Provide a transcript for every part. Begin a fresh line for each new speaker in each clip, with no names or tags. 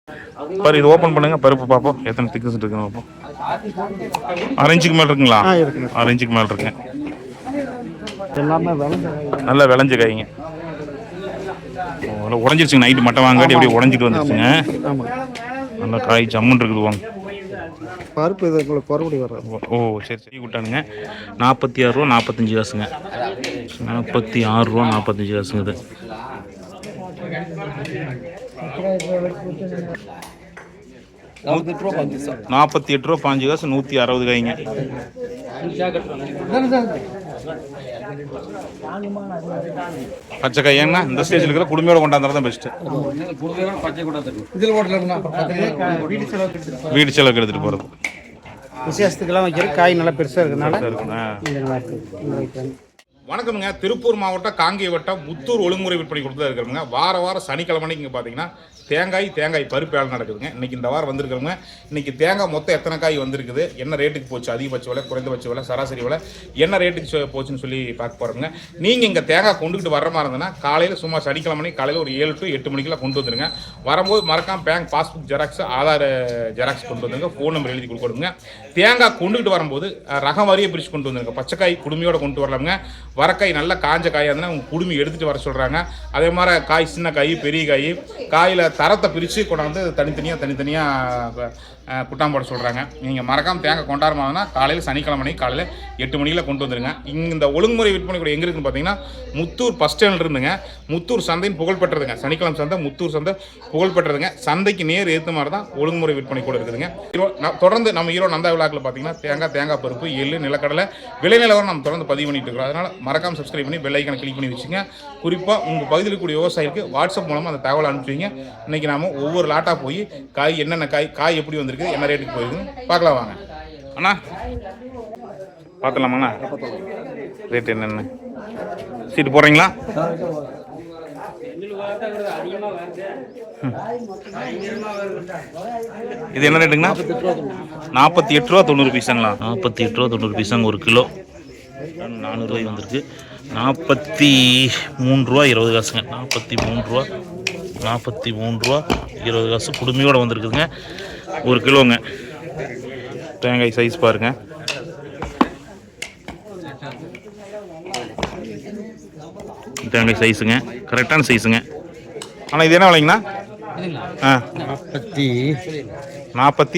பாரு இது ஓப்பன் பண்ணுங்க, பருப்பு பார்ப்போம் எத்தனை திக்னஸ் இருக்குன்னு பார்ப்போம். 6 இன்ச்சுக்கு மேலே இருக்குங்களா? 6 இன்ச்சுக்கு மேலே இருக்குங்க.
எல்லாமே
நல்லா விளைஞ்ச காய்ங்க. உடஞ்சிருச்சுங்க, நைட்டு மட்டை வாங்காட்டி அப்படியே உடஞ்சிட்டு வந்துருச்சுங்க. நல்லா காய் ஜம்முன்னு இருக்குது. வாங்க
பருப்பு இது குறவுடி வர்றது.
ஓ சரி சரி விட்டானுங்க. 46 ரூபா 45 காசுங்க. 46 ரூபா 45 காசுங்க. இது 48 ரூபா 5 காசு 160 காய்ங்க. பச்சைக்காய் ஏன்னா இந்த ஸ்டேஜில் இருக்கிற குடுமையோட கொண்டாந்துறது தான் பெஸ்ட்டு. வீடு செலவுக்கு எடுத்துகிட்டு போகிறது.
விசேஷத்துக்கெல்லாம் வைக்கிற காய் நல்லா பெருசாக இருக்குனால
வணக்கம்ங்க. திருப்பூர் மாவட்டம் காங்கேய வட்டம் முத்தூர் ஒழுங்குமுறை விற்பனை கொடுத்து இருக்கிறவங்க வாரம் சனிக்கிழமை இங்கே பார்த்தீங்கன்னா தேங்காய் பருப்பு வேலை நடக்குதுங்க. இன்றைக்கி இந்த வாரம் வந்திருக்கிறவங்க இன்றைக்கி தேங்காய் மொத்தம் எத்தனை காய் வந்திருக்குது, என்ன ரேட்டுக்கு போச்சு, அதிகபட்ச விலை, குறைந்தபட்ச விலை, சராசரி விலை, என்ன ரேட்டுக்கு போச்சுன்னு சொல்லி பார்க்க போகிறோங்க. நீங்கள் இங்கே தேங்காய் கொண்டுக்கிட்டு வர மாதிரி இருந்ததுன்னா காலையில் சும்மா சனிக்கிழமை காலையில் ஒரு 7 to 8 மணிக்கெல்லாம் கொண்டு வந்துடுங்க. வரும்போது மறக்காம bank passbook xerox, Aadhaar xerox கொண்டு வந்துடுங்க. ஃபோன் நம்பர் எழுதி கொடுங்க. தேங்காய் கொண்டுக்கிட்டு வரும்போது ரகம் வரியை பிரித்து கொண்டு வந்துடுங்க. பச்சைக்காய் குடுமையோடு கொண்டு வரலாமுங்க. வரக்காய் நல்லா காஞ்ச காயாக இருந்தால் உங்கள் குடுமி எடுத்துகிட்டு வர சொல்கிறாங்க. அதே மாதிரி காய் சின்ன காய் பெரிய காயில் தரத்தை பிரித்து கொண்டாந்து தனித்தனியாக குட்டாம் போட சொல்கிறாங்க. நீங்கள் மறக்காமல் தேங்காய் கொண்டாடுமாங்கன்னா காலையில் சனிக்கிழமை காலையில் 8 மணியில் கொண்டு வந்துடுங்க. இங்கே இந்த ஒழுங்குமுறை விற்பனை கூட எங்கே இருக்குன்னு பார்த்தீங்கன்னா முத்தூர் பஸ் ஸ்டாண்டில் இருந்துங்க. முத்தூர் சந்தைன்னு புகழ்பெற்றதுங்க. சனிக்கிழமை சந்தை முத்தூர் சந்தை புகழ்பெற்றதுங்க. சந்தைக்கு நேர் ஏற்ற மாதிரி தான் ஒழுங்குமுறை விற்பனை கூட இருக்குதுங்க. தொடர்ந்து நம்ம ஈரோடு நந்தா விழாக்கில் பார்த்தீங்கன்னா தேங்காய் பருப்பு, எள்ளு, நிலக்கடலை விலை நிலவரம் நம்ம தொடர்ந்து பதிவு பண்ணிட்டு இருக்கிறோம். அதனால் மறக்காமல் சப்ஸ்கிரைப் பண்ணி பெல் ஐக்கானை கிளிக் பண்ணி வச்சுங்க. குறிப்பாக உங்கள் பகுதியில் கூடிய விவசாயிக்கு வாட்ஸ்அப் மூலமாக அந்த தகவலை அனுப்பிச்சிங்க. இன்றைக்கி நாம் ஒவ்வொரு லாட்டாக போய் காய் என்னென்ன காய் எப்படி வந்திருக்கு, என்ன ரேட்டுக்கு போயிருக்குன்னு பார்க்கலாம். வாங்க அண்ணா பார்த்துலாமாண்ணா ரேட் என்னென்ன சீட்டு போடுறீங்களா? இது என்ன ரேட்டுங்கண்ணா? 48 ரூபா 90 பைசாங்களா? 48 ரூபா 90 பைசாங்க ஒரு கிலோ. 400 ரூபாய் வந்திருக்கு. 43 ரூபா 20 காசுங்க. 43 ரூபா 20 காசு குடுமையோடு வந்திருக்குதுங்க ஒரு கிலோங்க. தேங்காய் சைஸ் பாருங்க. தேங்காய் சைஸுங்க, கரெக்டான சைஸுங்க. ஆனால் இது என்ன விலைங்கண்ணா? 40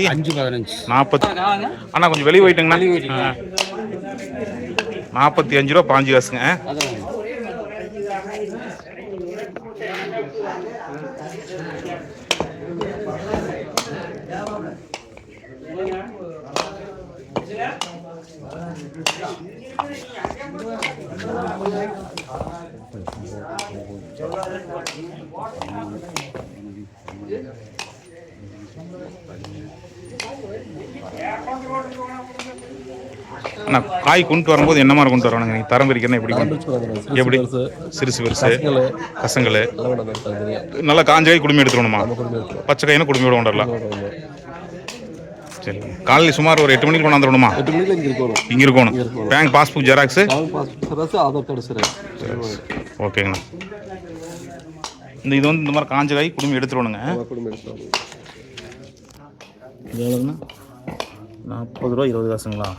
அண்ணா கொஞ்சம் வெளியே போயிட்டுங்கண்ணா. 45 ரூபா 5 காசுங்க. அண்ணா காய் கொண்டு வரும்போது என்ன மாதிரி கொண்டு வரணுங்க? நீங்கள் தரம் பிரிக்கிறனா எப்படி சிறுசு பெருசு கசங்கள் நல்லா காஞ்ச காய் குடும்பம் எடுத்துடணுமா? பச்சை காய்னா குடுமையோடு கொண்டுடலாம். சரி, காலையில் சுமார் ஒரு 8 மணிக்கு கொண்டாந்துடணுமா?
8 மணிக்கு
இங்கே இருக்கணும். Bank passbook xerox,
Aadhaar card.
ஓகேங்கண்ணா. இது இந்த மாதிரி காஞ்ச காய் குடும்பம் எடுத்துடணுங்க. எவ்வளோங்கண்ணா? 40 ரூபா 20 காசுங்களா?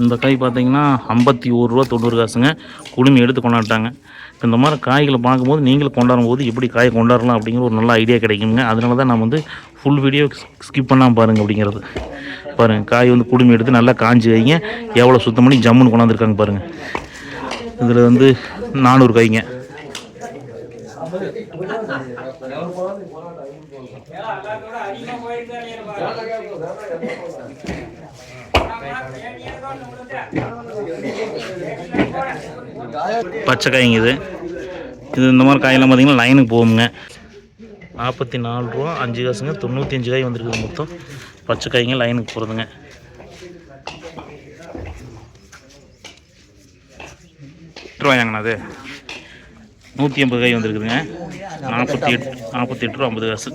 இந்த காய் பார்த்தீங்கன்னா 51 ரூபா 90 காசுங்க. குடுமி எடுத்து கொண்டாட்டாங்க. இப்போ இந்த மாதிரி காய்களை பார்க்கும்போது நீங்களும் கொண்டாடும் போது எப்படி காயை கொண்டாடலாம் அப்படிங்கிற ஒரு நல்ல ஐடியா கிடைக்குங்க. அதனால தான் நான் ஃபுல் வீடியோ ஸ்கிப் பண்ணாமல் பாருங்கள் அப்படிங்கிறது. பாருங்கள் காய் குடுமி எடுத்து நல்லா காஞ்சி வைங்க. எவ்வளோ சுத்தம் பண்ணி ஜம்முன்னு கொண்டாந்துருக்காங்க பாருங்கள். இதில் 400 காய்ங்க. பச்சை காய்ங்க. இது இந்த மாதிரி காயெல்லாம் பார்த்தீங்கன்னா லைனுக்கு போகுங்க. 44 ரூபா 5 காசுங்க. 95 காய் வந்துருக்குது மொத்தம். பச்சை காய்ங்க லைனுக்கு போகிறதுங்க. ரூபாயாங்கண்ணா அது 180 காய் வந்துருக்குதுங்க. 48 ரூபா 50 காசு.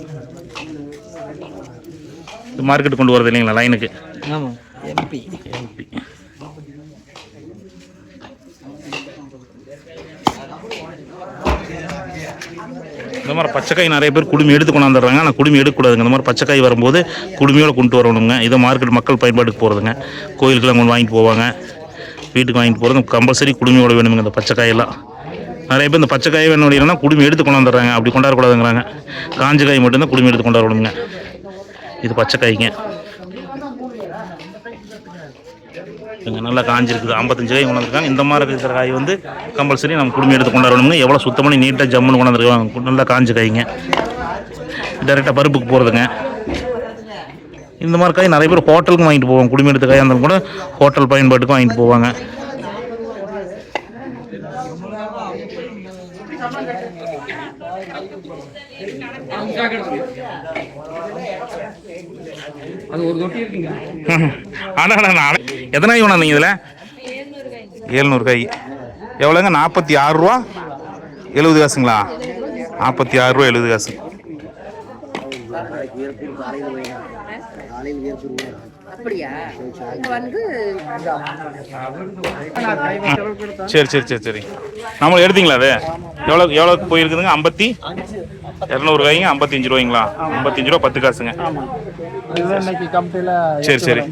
இது மார்க்கெட்டு கொண்டு வரது இல்லைங்களா லைனுக்கு? எம்பி இந்த மாதிரி பச்சைக்காய் நிறைய பேர் குடுமி எடுத்து கொண்டாந்துடுறாங்க. ஆனால் குடுமி எடுக்கக்கூடாதுங்க. இந்த மாதிரி பச்சைக்காய் வரும்போது குடுமையோடு கொண்டு வரணுங்க. இதை மார்க்கெட் மக்கள் பயன்பாட்டுக்கு போகிறதுங்க. கோயிலுக்கெல்லாம் கொண்டு வாங்கிட்டு போவாங்க, வீட்டுக்கு வாங்கிட்டு போகிறது கம்பல்சரி குடுமையோடு வேணுங்க. இந்த பச்சைக்காயெல்லாம் நிறைய பேர் இந்த பச்சைக்காய் வேணும் அப்படின்னா குடுமி எடுத்து கொண்டாந்துடுறாங்க. அப்படி கொண்டாடக்கூடாதுங்கிறாங்க. காஞ்ச காய் மட்டும்தான் குடுமி எடுத்து கொண்டாடணுங்க. இது பச்சைக்காய்ங்க நல்லா காஞ்சிருக்குது. 55 காய் கொண்டாந்துருக்காங்க. இந்த மாதிரி இருக்கிற காய் வந்து கம்பல்சரி நம்ம குடுமி எடுத்து கொண்டாடணுங்க. எவ்வளோ சுத்தம் பண்ணி நீட்டாக ஜம்முன்னு கொண்டாந்துருக்காங்க. நல்லா காஞ்ச காய்ங்க. டேரெக்டாக பருப்புக்கு போகிறதுங்க. இந்த மாதிரி காய் நிறைய பேர் ஹோட்டலுக்கும் வாங்கிட்டு போவாங்க. குடுமி எடுத்த காயாக இருந்தாலும் கூட ஹோட்டல் பயன்பாட்டுக்கும் வாங்கிட்டு போவாங்க.
அது ஒரு தொட்டி இருக்குங்க.
எத்தனை காய் கொண்டாந்தீங்க இதில்? 700 காய். எவ்வளோங்க? 46 ரூபா 70 காசுங்களா? 46 ரூபா 70 காசு. சரி சரி சரி சரி. நம்ம எடுத்தீங்களா? அது எவ்வளோ போயிருக்குதுங்க? 200 காய்ங்க. 55 ரூபாய்ங்களா? 55 ரூபா 10 காசுங்க. சரி சரி.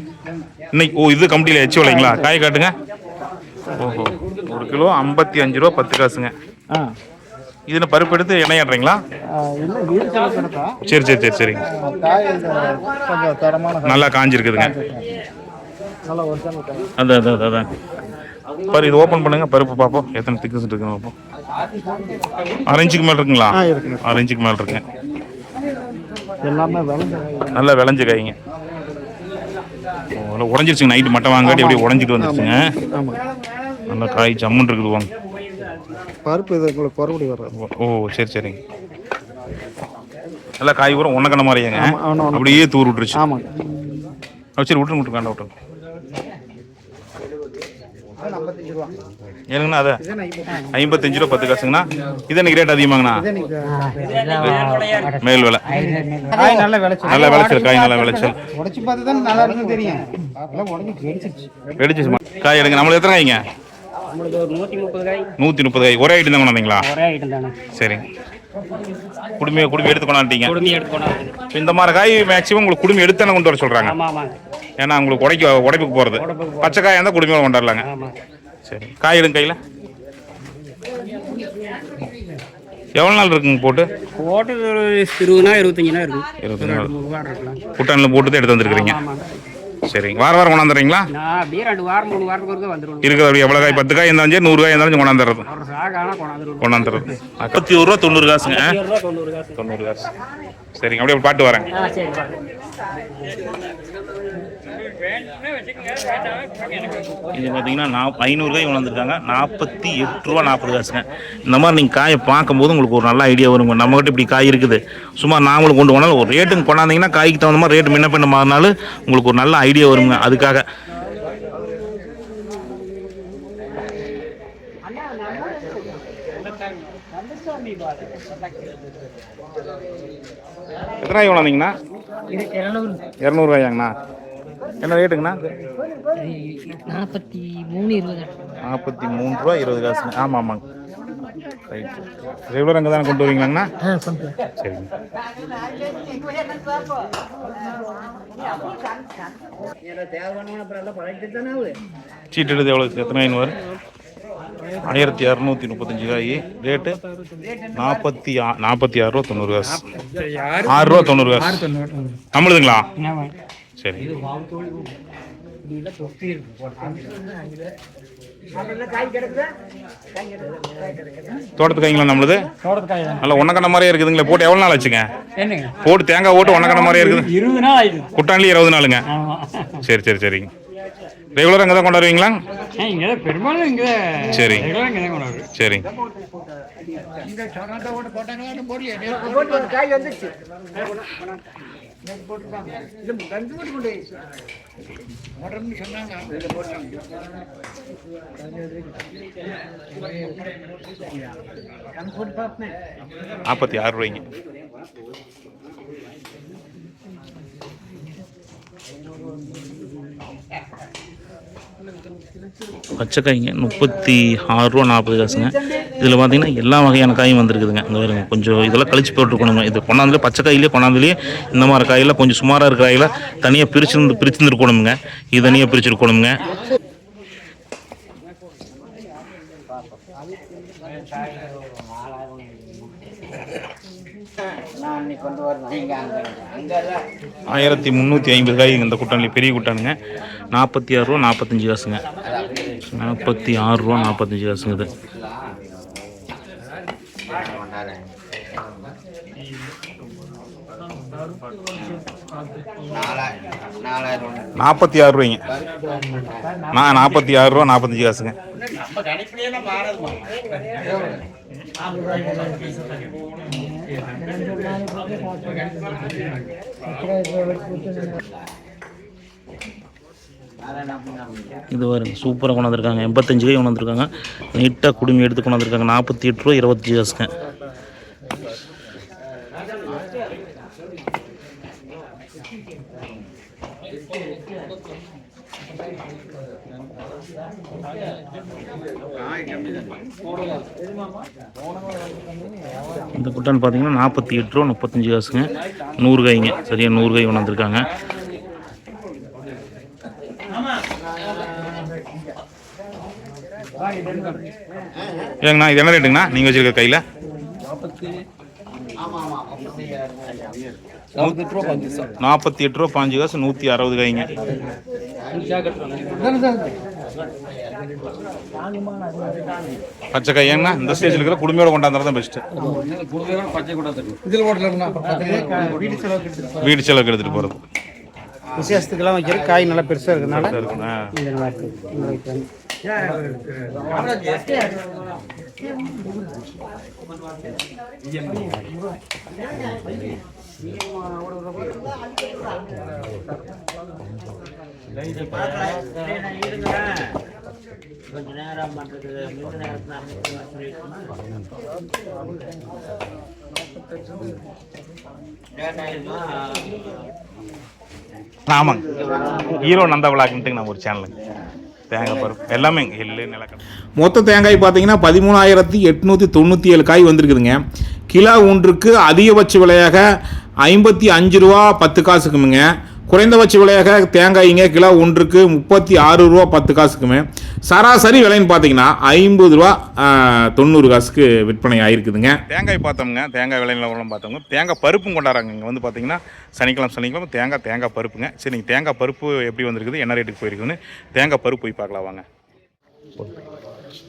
இன்னைக்கு இது கமிட்டியில் எச்சு விலைங்களா? காய் காட்டுங்க. ஓஹோ, 1 கிலோ 55 ரூபா 10 காசுங்க. இதில் பருப்பு எடுத்து எண்ணெயாடுறீங்களா? சரி சரி சரி சரி. நல்லா காஞ்சிருக்குதுங்க. அதான் அதான் அதான் பாரு, இது ஓப்பன் பண்ணுங்க. பருப்பு பார்ப்போம் எத்தனை திக்னஸ் இருக்குன்னு பார்ப்போம். 6 இன்ச்சுக்கு மேலே இருக்குங்களா? 6 இன்ச்சுக்கு மேலே இருக்குங்க. நல்லா விளைஞ்ச காய்ங்க. உடஞ்சிருச்சுங்க. நைட்டு மட்டை வாங்காட்டி அப்படியே உடஞ்சிட்டு வந்துருச்சுங்க. நல்லா காய் ஜம்முன்னு இருக்குது. வாங்க
பருப்பு இது உங்களுக்கு குறபடி வர்றது.
ஓ சரி சரிங்க. நல்லா காய் கூட உனக்கண்ண மாதிரியாங்க. அப்படியே தூர் விட்டுருச்சு.
ஆமாங்க.
சரி விட்டுருங்க விட்டுருங்க. வேண்டாம் விட்டுருங்க. ஏனுங்கண்ணா அது 55 ரூபா 10 காசுங்கண்ணா. இது எனக்கு ரேட் அதிகமாங்கண்ணா. மேல் விலை. நல்ல விளைச்சல். காய் நல்ல விளைச்சல். வெடிச்சிச்சு காய் எடுங்க. நம்மளுக்கு எத்தனை காய்ங்க? 130 காய். ஒரே ஐட்டம் தான் கொண்டாந்தீங்களா? சரி. குடுமி எடுத்து கொண்டாந்துட்டீங்க. இந்த மாதிரி காய் மேக்ஸிமம் உங்களுக்கு குடுமி எடுத்து தானே கொண்டு வர சொல்றாங்க. ஏன்னா உங்களுக்கு உடைப்புக்கு போகிறது. பச்சை காயாக இருந்தால் குடுமையோட கொண்டாடலாங்க. சரி, காய் எடுங்க கையில். எவ்வளோ நாள் இருக்குங்க போட்டு?
20 நாள் 25 நாள் இருக்கும்.
25 நாள் குட்டானில் போட்டு தான் எடுத்து வந்துருக்குறீங்க. சரிங்க. வாரம் கொண்டாந்துறீங்களா?
அப்படியே 2 வாரம் 3 வாரத்துக்கு வந்துடும்.
இருக்குது. அப்படி எவ்வளோ காய்? 10 காய் இருந்தாலும் சரி, 100 காய் இருந்தாலும் கொண்டாந்துறது. கொண்டாந்துறது 41 ரூபா 90 காசுங்க. 90 காசு. சரிங்க. அப்படியே பாட்டு வரேங்க. இது பார்த்தீங்கன்னா 500 காய் கொண்டாந்துருக்காங்க. 48 ரூபா 40 காசுங்க. இந்த மாதிரி நீங்கள் காயை பார்க்கும்போது உங்களுக்கு ஒரு நல்ல ஐடியா வருங்க. நம்மகிட்ட இப்படி காய் இருக்குது, சும்மா நாமளும் கொண்டு போனாலும் ஒரு ரேட்டுன்னு கொண்டாந்தீங்கன்னா காய்க்கு தகுந்த மாதிரி ரேட்டு முன்ன பின்ன மாறினாலும் உங்களுக்கு ஒரு நல்ல ஐடியா வருங்க. அதுக்காக எத்தனை காய் கொண்டாந்தீங்கண்ணா? 200 காயாங்கண்ணா. என்ன ரேட்டுங்கண்ணா? 43 ரூபா 20 காசுங்க. ஆமாம் ஆமாங்க. ரைட். ரெகுலர் அங்கே தானே கொண்டு வரீங்களாங்கண்ணா? சரிங்க. சீட்டு எடுத்து எவ்வளோ? எத்தனை காயின்னு வரும்? 1635 காய். ரேட்டு 46 ரூபா 90 காசு. 6 ரூபா 90 காசு. நம்மளுதுங்களா? சரி. தோட்டத்து காய்ங்களா நம்மளுது? நல்லா ஒன்னக்கண்ண மாதிரியே இருக்குதுங்களே. போட்டு எவ்வளோ நாள் ஆச்சுங்க? போட்டு தேங்காய் போட்டு ஒன்னக்கண்ண மாதிரியே இருக்குது.
20 நாள் ஆயிடுது.
குட்டான்லேயே 20 நாளுங்க. சரி சரி சரிங்க. ரெகுலராக இங்கே தான் கொண்டாடுவீங்களா?
பெரும்பாலும் இங்கே.
சரி சரி. ₹46.
பச்சைக்காய்ங்க 36 ரூபா 40 காசுங்க. இதில் பார்த்தீங்கன்னா எல்லா வகையான காயும் வந்திருக்குதுங்க. இங்கே வருங்க, கொஞ்சம் இதெல்லாம் கழிச்சு போட்டுருக்கணுங்க. இது கொண்டாந்துலேயே பச்சைக்காயிலே கொண்டாந்துலேயே இந்த மாதிரி காயெல்லாம் கொஞ்சம் சுமாராக இருக்கிற காயெல்லாம் தனியாக பிரிச்சுருந்துருக்கணுங்க. இது தனியாக பிரிச்சுருக்கணுங்க. ஆயிரத்தி 350 காய் இந்த குட்டான்லேயே, பெரிய குட்டானுங்க. 46 ரூபா 45 காசுங்க. 46 ரூபா 45 காசுங்க. இது 46 ரூபாய்ங்க. 46 ரூபா 45 காசுங்க. இது வருங்க, சூப்பராக கொண்டாந்துருக்காங்க. 85 காய் கொண்டாந்துருக்காங்க. நீட்டாக குடுமி எடுத்து கொண்டாந்துருக்காங்க. 48 ரூபா 25 காசுங்க. இந்த குட்டான் பார்த்தீங்கன்னா 48 ரூபா 35 காசுங்க. 100 காய்ங்க, சரியா 100 காய் கொண்டாந்துருக்காங்க. ஏங்கண்ணா இது என்ன ரேட்டுங்கண்ணா நீங்கள் வச்சுருக்க கையில்? 48 ரூபா 5 காசு 160 காய்ங்க. பச்சைக்காய் ஏங்கண்ணா இந்த ஸ்டேஜில் இருக்கிற குடுமையோட கொண்டாந்துறது தான் பெஸ்ட்டு. வீடு செலவுக்கு எடுத்துகிட்டு போகிறது.
விசேஷத்துக்கெல்லாம் வைக்கிற காய் நல்லா பெருசாக இருக்கிறதுனால
ஆமாங்க, ஹீரோ நந்தா விளாக்குன்ட்டு நம்ம ஒரு சேனலுங்க. தேங்காய் பருப்பு எல்லாமே எள்ளு நிலக்கடலை.
மொத்த தேங்காய் பார்த்தீங்கன்னா 13,897 காய் வந்திருக்குதுங்க. கிலோ ஒன்றுக்கு அதிகபட்ச விலையாக 55 ரூபா 10 காசுக்குமுங்க. குறைந்தபட்ச விலையாக தேங்காய்ங்க கிலோ ஒன்றுக்கு 36 ரூபா 10 காசுக்குமே. சராசரி விலைன்னு பார்த்தீங்கன்னா 50 ரூபா 90 காசுக்கு விற்பனை ஆகிருக்குதுங்க. தேங்காய் பார்த்தோம்ங்க, தேங்காய் விலை நிலவரம் பார்த்தோங்க. தேங்காய் பருப்பும் கொண்டாடுறாங்க. இங்கே வந்து பார்த்தீங்கன்னா சனிக்கிழமை தேங்காய் பருப்புங்க. சரி, நீங்கள் தேங்காய் பருப்பு எப்படி வந்திருக்குது, என்ன ரேட்டுக்கு போயிருக்குதுன்னு தேங்காய் பருப்பு போய் பார்க்கலாம் வாங்க.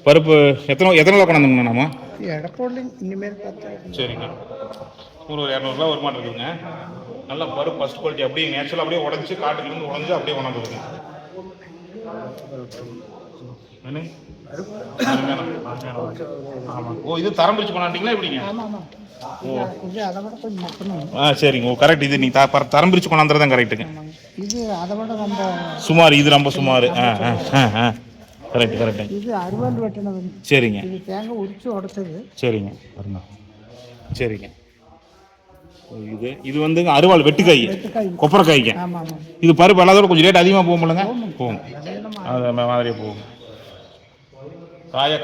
பருப்பு எத்தனை கிலோ கொண்டாந்துங்கண்ணா நம்ம? சரிங்க, ஒரு 200 ஒரு மாட்டு இருக்குதுங்க. நல்ல பருப்பு ஃபஸ்ட் குவாலிட்டி, அப்படியே நேச்சுரலாக அப்படியே உடஞ்சி காட்டுலேருந்து உடஞ்சி அப்படியே கொண்டாந்துருக்குங்க. ஆமாம். ஓ, இது தரம் பிரிச்சு கொண்டாண்டிங்களா எப்படிங்க? ஓ சரிங்க, ஓ கரெக்ட். இது நீ தரம் பிரிச்சு கொண்டாந்துறது தான் கரெக்டுங்க. சுமார் இது ரொம்ப சுமார். கரெக்ட் கரெக்டுங்க. சரிங்க சரிங்க சரிங்க. இது வந்து அருவாள் வெட்டுக்காய், கொப்பரைக்காய்ங்க. இது பருப்பு எல்லாத்தோட கொஞ்சம் ரேட் அதிகமாக போகும் போலங்க. போகும், அது மாதிரியே போகும்.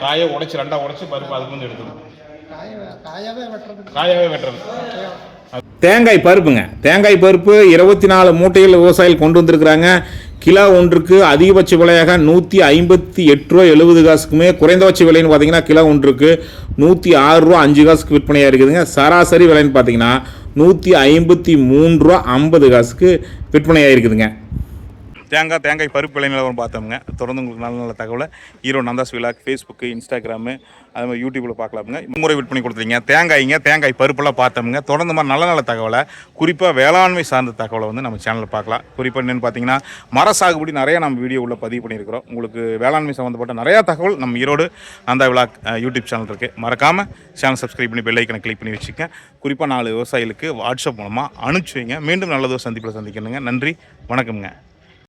காயை உடைச்சி ரெண்டாக உடைச்சி பருப்பு அதுக்கு வந்து எடுத்துக்கணும். காயாவே வெட்டுறது. தேங்காய் பருப்புங்க. தேங்காய் பருப்பு 24 மூட்டைகள் விவசாயிகள் கொண்டு வந்திருக்கிறாங்க. கிலோ ஒன்றுக்கு அதிகபட்ச விலையாக 158 ரூபா 70 காசுக்குமே. குறைந்தபட்ச விலைன்னு பார்த்தீங்கன்னா கிலோ ஒன்றுக்கு 106 ரூபா 5 காசுக்கு விற்பனையாக இருக்குதுங்க. சராசரி விலைன்னு பார்த்தீங்கன்னா 153 ரூபா 50 காசுக்கு விற்பனையாக இருக்குதுங்க.
தேங்காய் பருப்பு விலை நிலவரம் பார்த்தோம்ங்க. தொடர்ந்து உங்களுக்கு நல்ல நல்ல தகவலை hero Nandhas vlog Facebook, Instagram, அது மாதிரி யூடியூப்பில் பார்க்கலாமுங்க. முறை விற்பனை கொடுத்துருங்க. தேங்காய் பருப்பெல்லாம் பார்த்தோம்ங்க. தொடர்ந்து மாதிரி நல்ல நல்ல தகவலை, குறிப்பாக வேளாண்மை சார்ந்த தகவலை வந்து நம்ம சேனலில் பார்க்கலாம். குறிப்பாக என்னென்னு பார்த்தீங்கன்னா மர சாகுபடி நிறையா நம்ம வீடியோ உள்ள பதிவு பண்ணியிருக்கிறோம். உங்களுக்கு வேளாண்மை சம்மந்தப்பட்ட நிறையா தகவல் நம்ம Erode Nandha vlog YouTube channel இருக்குது. மறக்காமல் சேனல் சப்ஸ்கிரைப் பண்ணி பெல் ஐக்கனை கிளிக் பண்ணி வச்சுக்க. குறிப்பாக 4 விவசாயிகளுக்கு வாட்ஸ்அப் மூலமாக அனுப்பிச்சி வைங்க. மீண்டும் நல்லதோ சந்திப்பில் சந்திக்கணுங்க. நன்றி, வணக்கம்ங்க.